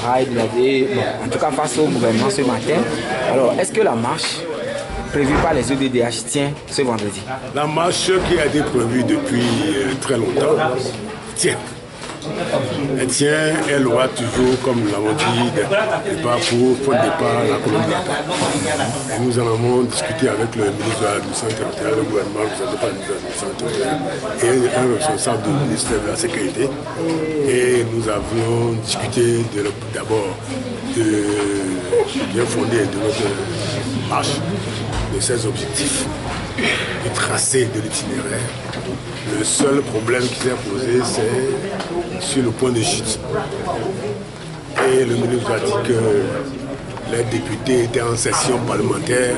rails de la vie, bon, en tout cas face au gouvernement ce matin. Alors, est-ce que la marche prévue par les EDDH tient ce vendredi? La marche qui a été prévue depuis très longtemps tient. Elle tient, elle aura toujours, comme nous l'avons dit, départ pour le départ la colonne de la paix. Et nous en avons discuté avec le ministre de l'administration territoriale, le gouvernement, vous n'avez pas le ministre de l'administration territoriale, et un responsable du ministère de la Sécurité. Et nous avions discuté d'abord de bien fondé de notre marche, de ses objectifs, du tracé de l'itinéraire. Le seul problème qui s'est posé, c'est sur le point de chute. Et le ministre a dit que les députés étaient en session parlementaire,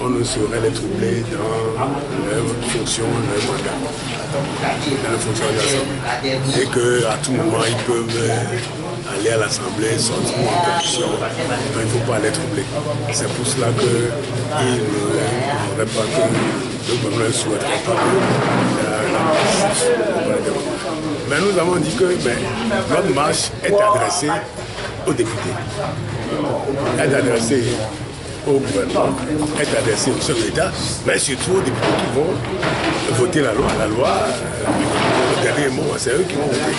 on ne saurait les troubler dans leur fonction, leur mandat, dans la fonction de l'Assemblée. Et qu'à tout moment, ils peuvent aller à l'Assemblée, sortir en commission, mais il ne faut pas les troubler. C'est pour cela qu'ils n'auraient pas que le gouvernement ne souhaiterait pas mais nous avons dit que notre marche est adressée aux députés, est adressée au gouvernement, est adressée au chef d'État, mais surtout aux députés qui vont voter la loi. La loi, au dernier mot, c'est eux qui vont voter.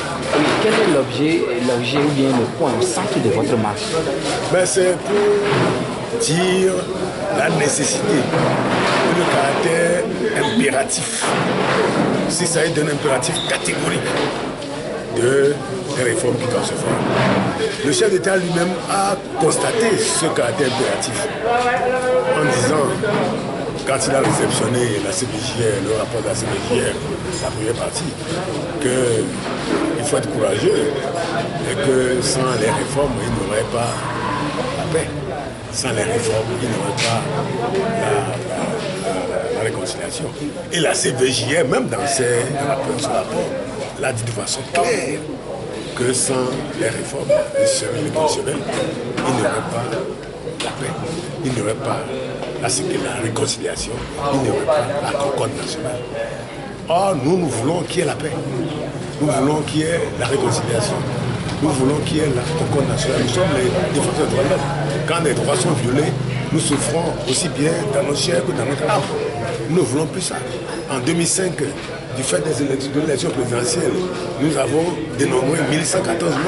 Quel est l'objet ou bien le point au centre de votre marche? C'est pour dire la nécessité, le caractère impératif, si ça est d'un impératif catégorique de des réformes qui doivent se faire. Le chef d'État lui-même a constaté ce caractère impératif en disant, quand il a réceptionné la CPJR, le rapport de la CPJR, la première partie, qu'il faut être courageux et que sans les réformes, il n'y aurait pas la paix. Sans les réformes, il n'y aurait pas la réconciliation. Et la CPJR, même dans son rapport, l'a dit de façon claire que sans les réformes constitutionnelles, il n'y aurait pas la paix, il n'y aurait pas la réconciliation, il n'y aurait pas la concorde nationale. Or, nous voulons qu'il y ait la paix, nous voulons qu'il y ait la réconciliation, nous voulons qu'il y ait la concorde nationale. Nous sommes les défenseurs des droits de l'homme. Quand les droits sont violés, nous souffrons aussi bien dans nos chairs que dans notre âme. Nous ne voulons plus ça. En 2005, du fait des élections présidentielles, nous avons dénombré 1114 morts.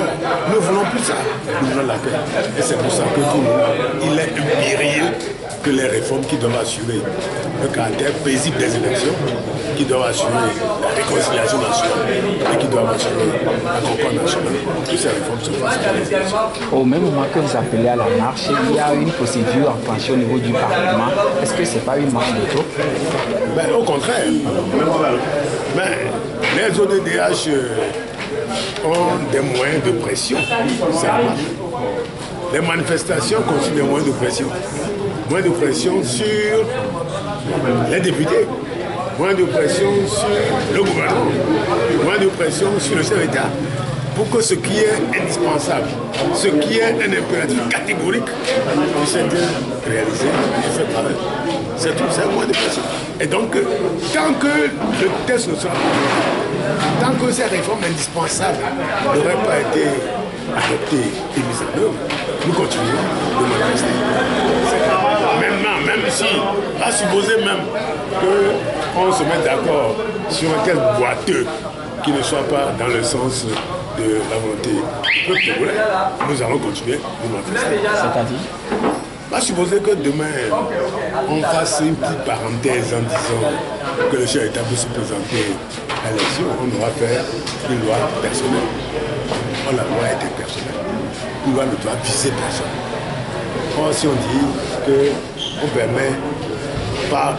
Nous ne voulons plus ça. Nous voulons la paix. Et c'est pour ça que pour nous, il est impérieux que les réformes qui doivent assurer le caractère paisible des élections, qui doivent assurer la réconciliation nationale et qui doivent assurer la concorde nationale, que ces réformes se fassent dans les élections. Au même moment que vous appelez à la marche, il y a une procédure enclenchée au niveau du Parlement. Est-ce que ce n'est pas une marche de trop? Au contraire. Mais les ODDH ont des moyens de pression. C'est la marche. Les manifestations constituent des moyens de pression. Moyens de pression sur les députés, moyens de pression sur le gouvernement, moyens de pression sur le chef d'État, pour que ce qui est indispensable, ce qui est un impératif catégorique, puisse être réalisé et fait par eux. C'est tout, c'est un moyen de pression. Et donc, tant que le texte ne sera pas, tant que ces réformes indispensables n'auraient pas été adoptées et mises en œuvre, nous continuons de manifester. Maintenant, même si, à supposer même qu'on se mette d'accord sur un texte boiteux qui ne soit pas dans le sens de la volonté du peuple togolais, nous allons continuer de manifester. C'est-à-dire? À supposer que demain, on fasse une petite parenthèse en disant que le chef d'État peut se présenter à l'élection, on aura fait une loi personnelle. Or, la loi était personnelle. Une loi ne doit viser personne. Or, si on dit qu'on permet par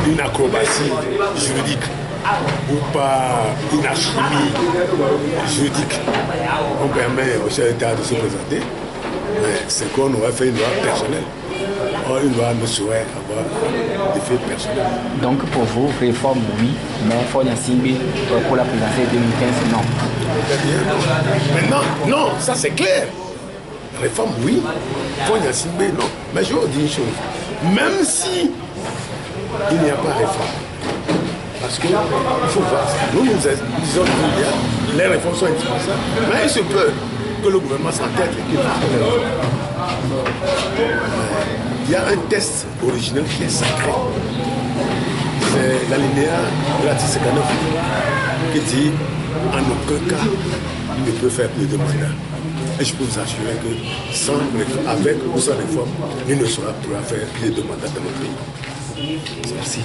une acrobatie juridique ou par une alchimie juridique, on permet au chef d'État de se présenter, c'est qu'on aurait fait une loi personnelle. Or, une loi ne saurait avoir d'effet personnel. Donc, pour vous, réforme, oui, mais Fonia Simbi, pour la présidentielle 2015, non. Maintenant, non, ça c'est clair. Réforme, oui. Fonia Simbi, non. Mais je vous dis une chose. Même si il n'y a pas réforme, parce qu'il faut voir ça. Nous disons bien Les réformes sont indispensables, mais il se peut que le gouvernement s'entête et qu'il fasse des réformes. Il y a un test originel qui est sacré. C'est l'alinéa de l'article 59 qui dit en aucun cas il ne peut faire plus de mandats. Et je peux vous assurer que avec ou sans réforme, il ne sera plus à faire plus de mandats dans notre pays. Merci.